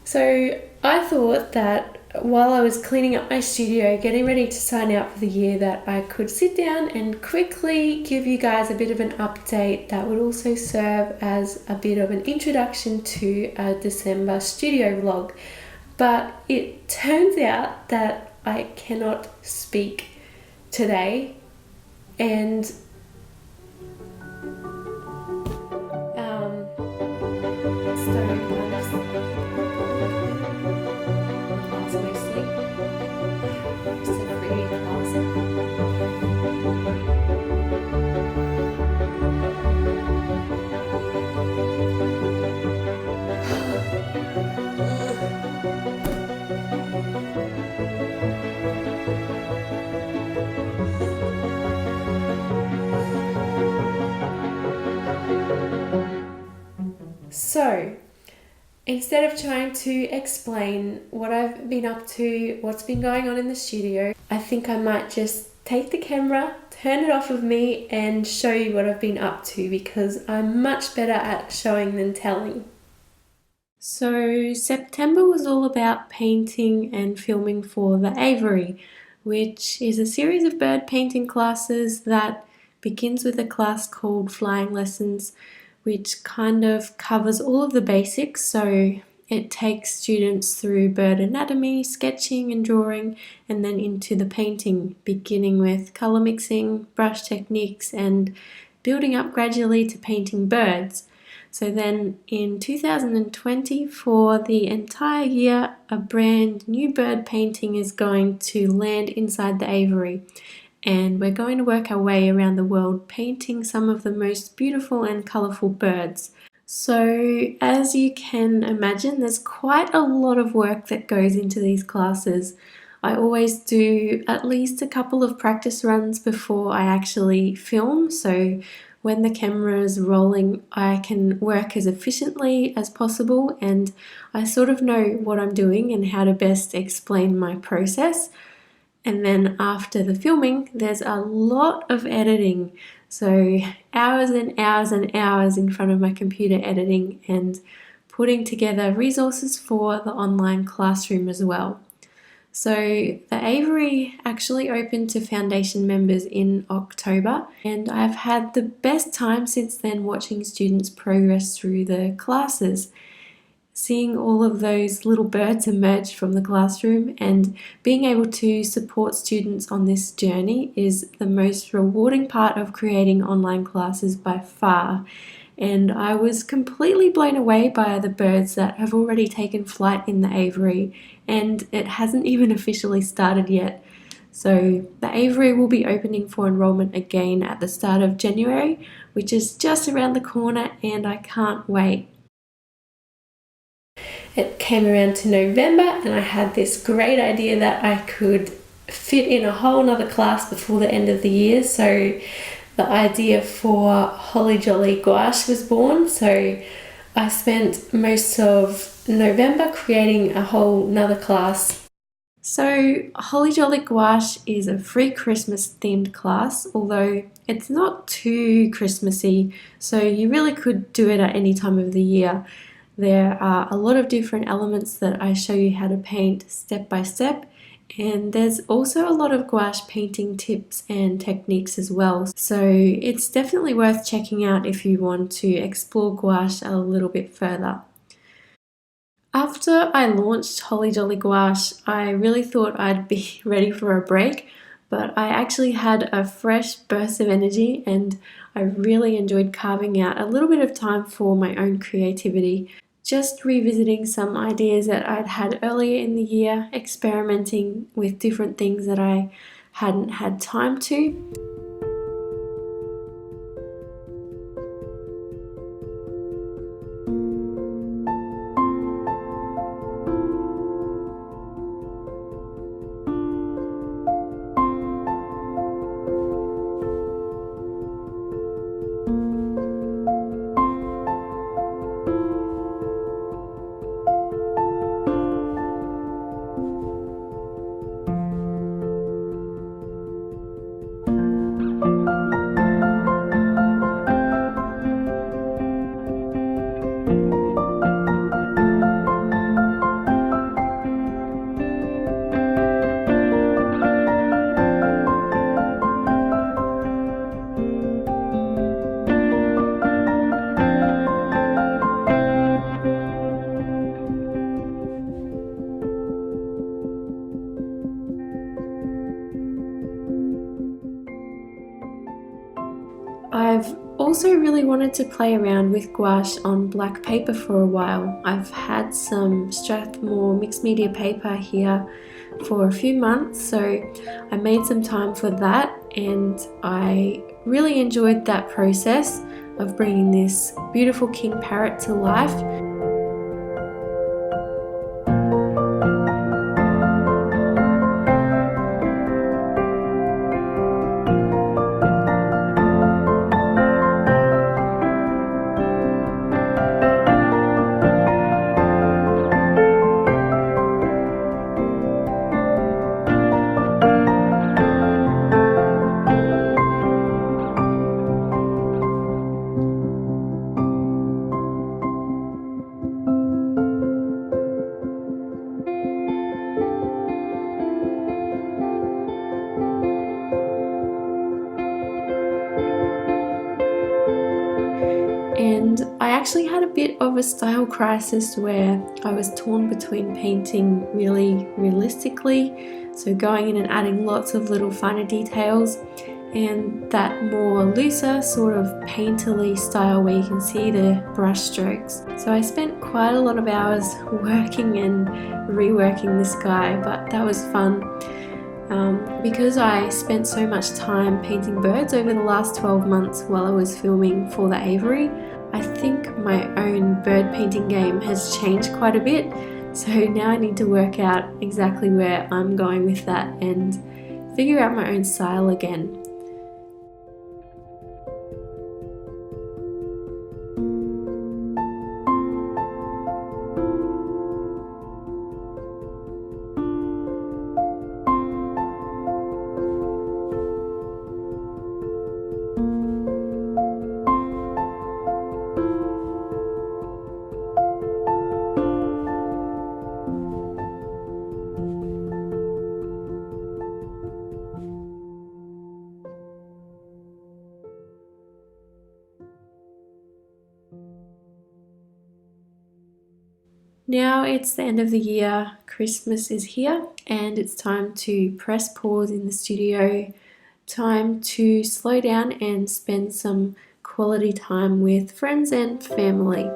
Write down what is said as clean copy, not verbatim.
So I thought that while I was cleaning up my studio, getting ready to sign out for the year, that I could sit down and quickly give you guys a bit of an update that would also serve as a bit of an introduction to a December studio vlog. But it turns out that I cannot speak today, and So, instead of trying to explain what I've been up to, what's been going on in the studio, I think I might just take the camera, turn it off of me, and show you what I've been up to, because I'm much better at showing than telling. So, September was all about painting and filming for the Aviary, which is a series of bird painting classes that begins with a class called Flying Lessons, which kind of covers all of the basics. So it takes students through bird anatomy, sketching and drawing, and then into the painting, beginning with colour mixing, brush techniques, and building up gradually to painting birds. So then in 2020, for the entire year, a brand new bird painting is going to land inside the aviary. And we're going to work our way around the world painting some of the most beautiful and colourful birds. So as you can imagine, there's quite a lot of work that goes into these classes. I always do at least a couple of practice runs before I actually film, so when the camera is rolling, I can work as efficiently as possible, and I sort of know what I'm doing and how to best explain my process. And then after the filming, there's a lot of editing. So hours and hours and hours in front of my computer editing and putting together resources for the online classroom as well. So the Aviary actually opened to foundation members in October, and I've had the best time since then watching students progress through the classes. Seeing all of those little birds emerge from the classroom and being able to support students on this journey is the most rewarding part of creating online classes by far. And I was completely blown away by the birds that have already taken flight in the aviary, and it hasn't even officially started yet. So the aviary will be opening for enrollment again at the start of January, which is just around the corner, and I can't wait. It came around to November and I had this great idea that I could fit in a whole nother class before the end of the year. So the idea for Holly Jolly Gouache was born. So I spent most of November creating a whole nother class. So Holly Jolly Gouache is a free Christmas themed class, although it's not too Christmassy, so you really could do it at any time of the year. There are a lot of different elements that I show you how to paint step by step, and there's also a lot of gouache painting tips and techniques as well. So it's definitely worth checking out if you want to explore gouache a little bit further. After I launched Holly Jolly Gouache, I really thought I'd be ready for a break, but I actually had a fresh burst of energy and I really enjoyed carving out a little bit of time for my own creativity. Just revisiting some ideas that I'd had earlier in the year, experimenting with different things that I hadn't had time to. really wanted to play around with gouache on black paper for a while. I've had some Strathmore mixed media paper here for a few months, so I made some time for that, and I really enjoyed that process of bringing this beautiful king parrot to life. And I actually had a bit of a style crisis where I was torn between painting really realistically, so going in and adding lots of little finer details, and that more looser sort of painterly style where you can see the brush strokes. So I spent quite a lot of hours working and reworking this guy, but that was fun. Because I spent so much time painting birds over the last 12 months while I was filming for the aviary, I think my own bird painting game has changed quite a bit. So now I need to work out exactly where I'm going with that and figure out my own style again. Now it's the end of the year, Christmas is here, and it's time to press pause in the studio, time to slow down and spend some quality time with friends and family.